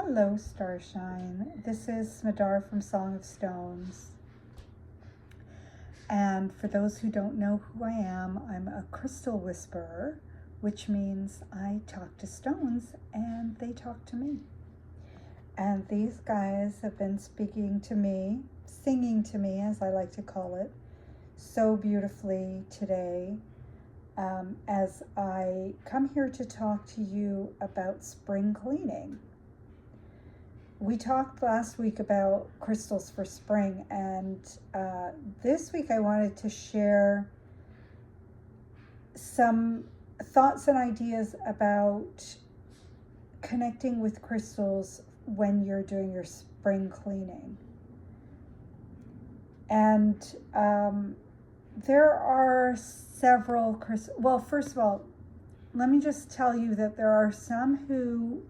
Hello, Starshine. This is Smadar from Song of Stones. And for those who don't know who I am, I'm a crystal whisperer, which means I talk to stones and they talk to me. And these guys have been speaking to me, singing to me, as I like to call it, so beautifully today as I come here to talk to you about spring cleaning. We talked last week about crystals for spring, and this week I wanted to share some thoughts and ideas about connecting with crystals when you're doing your spring cleaning. And there are several crystals. Well, first of all, let me just tell you that there are some who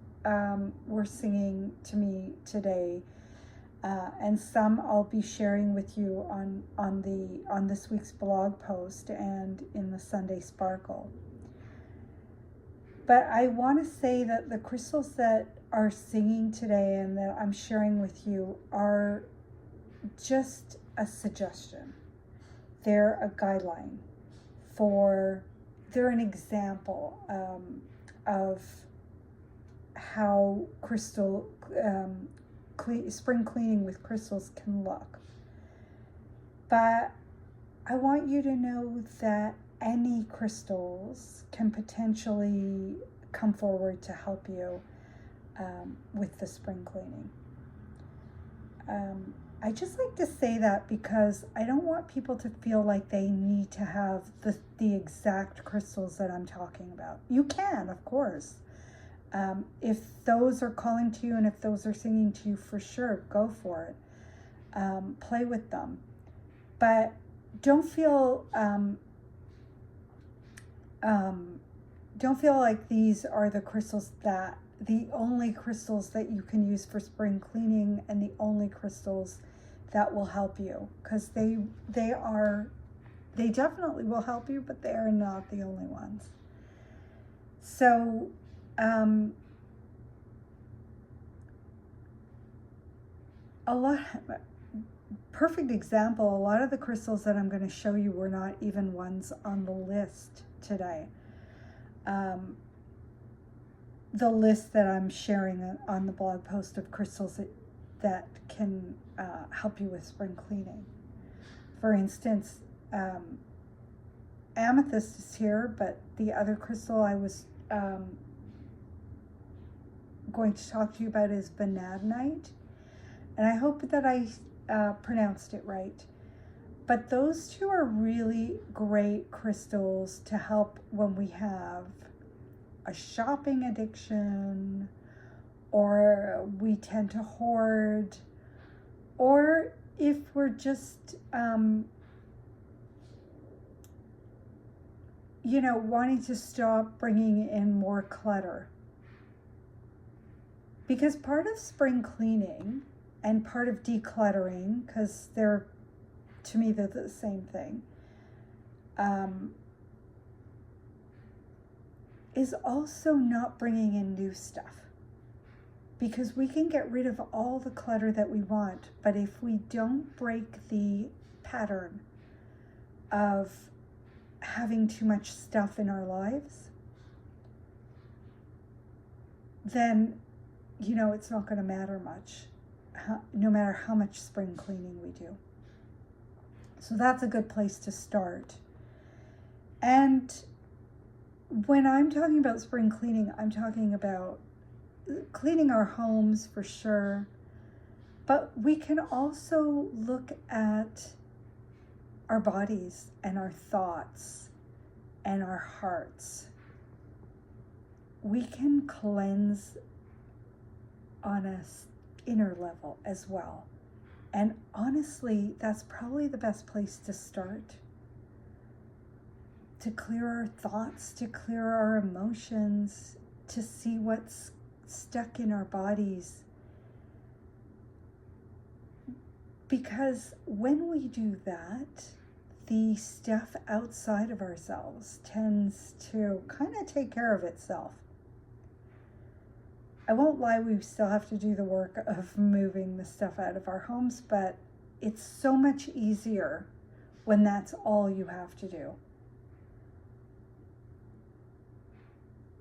were singing to me today, and some I'll be sharing with you on this week's blog post and in the Sunday Sparkle. But I want to say that the crystals that are singing today and that I'm sharing with you are just a suggestion. They're a guideline they're an example of how spring cleaning with crystals can look. But I want you to know that any crystals can potentially come forward to help you with the spring cleaning. I just like to say that because I don't want people to feel like they need to have the exact crystals that I'm talking about. You can, of course. If those are calling to you and if those are singing to you, for sure, go for it. Play with them. But don't feel like these are the only crystals that you can use for spring cleaning and the only crystals that will help you, because they definitely will help you, but they are not the only ones. So perfect example, a lot of the crystals that I'm going to show you were not even ones on the list today. The list that I'm sharing on the blog post of crystals that can help you with spring cleaning. For instance, amethyst is here, but the other crystal I was going to talk to you about is vanadinite, and I hope that I pronounced it right. But those two are really great crystals to help when we have a shopping addiction, or we tend to hoard, or if we're just wanting to stop bringing in more clutter. Because part of spring cleaning and part of decluttering, because they're the same thing, is also not bringing in new stuff. Because we can get rid of all the clutter that we want, but if we don't break the pattern of having too much stuff in our lives, then it's not going to matter much, no matter how much spring cleaning we do. So that's a good place to start. And when I'm talking about spring cleaning, I'm talking about cleaning our homes for sure, but we can also look at our bodies and our thoughts and our hearts. We can cleanse on an inner level as well. And honestly, that's probably the best place to start. To clear our thoughts, to clear our emotions, to see what's stuck in our bodies. Because when we do that, the stuff outside of ourselves tends to kind of take care of itself. I won't lie, we still have to do the work of moving the stuff out of our homes, but it's so much easier when that's all you have to do.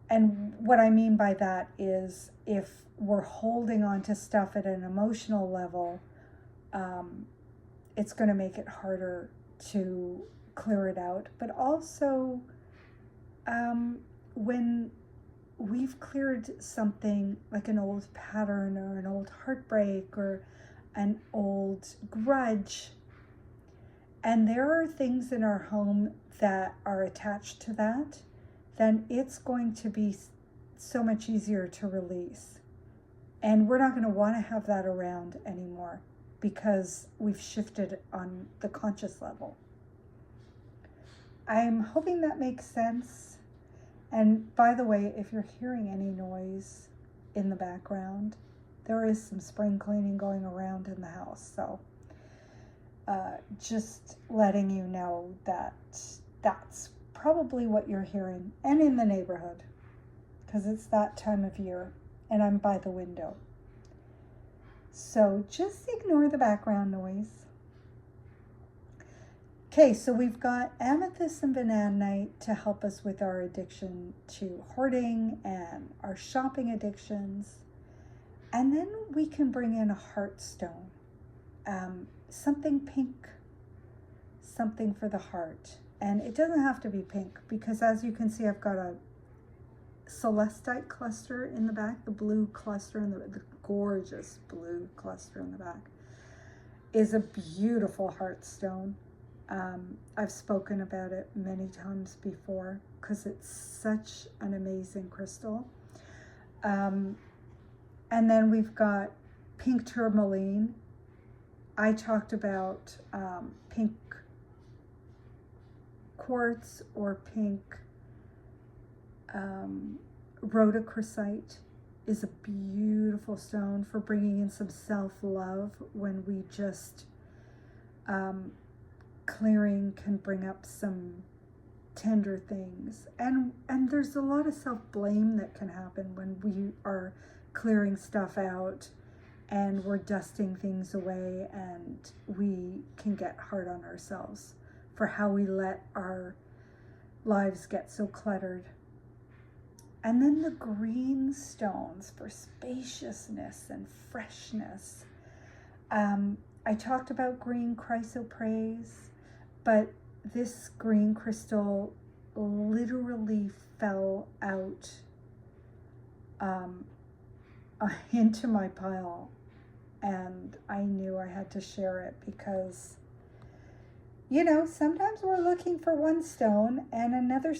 And what I mean by that is if we're holding on to stuff at an emotional level, it's going to make it harder to clear it out. But also, when we've cleared something like an old pattern or an old heartbreak or an old grudge, and there are things in our home that are attached to that, then it's going to be so much easier to release. And we're not going to want to have that around anymore because we've shifted on the conscious level. I'm hoping that makes sense. And by the way, if you're hearing any noise in the background, there is some spring cleaning going around in the house. So just letting you know that that's probably what you're hearing, and in the neighborhood, because it's that time of year and I'm by the window. So just ignore the background noise. Okay, so we've got amethyst and bananite to help us with our addiction to hoarding and our shopping addictions. And then we can bring in a heart stone, something pink, something for the heart. And it doesn't have to be pink, because as you can see, I've got a celestite cluster in the back. The blue cluster, and the gorgeous blue cluster in the back is a beautiful heart stone. I've spoken about it many times before because it's such an amazing crystal. And then we've got pink tourmaline. I talked about pink quartz or pink rhodochrosite is a beautiful stone for bringing in some self-love when we just clearing can bring up some tender things, and there's a lot of self-blame that can happen when we are clearing stuff out and we're dusting things away, and we can get hard on ourselves for how we let our lives get so cluttered. And then the green stones for spaciousness and freshness. I talked about green chrysoprase, but this green crystal literally fell out into my pile, and I knew I had to share it because, you know, sometimes we're looking for one stone and another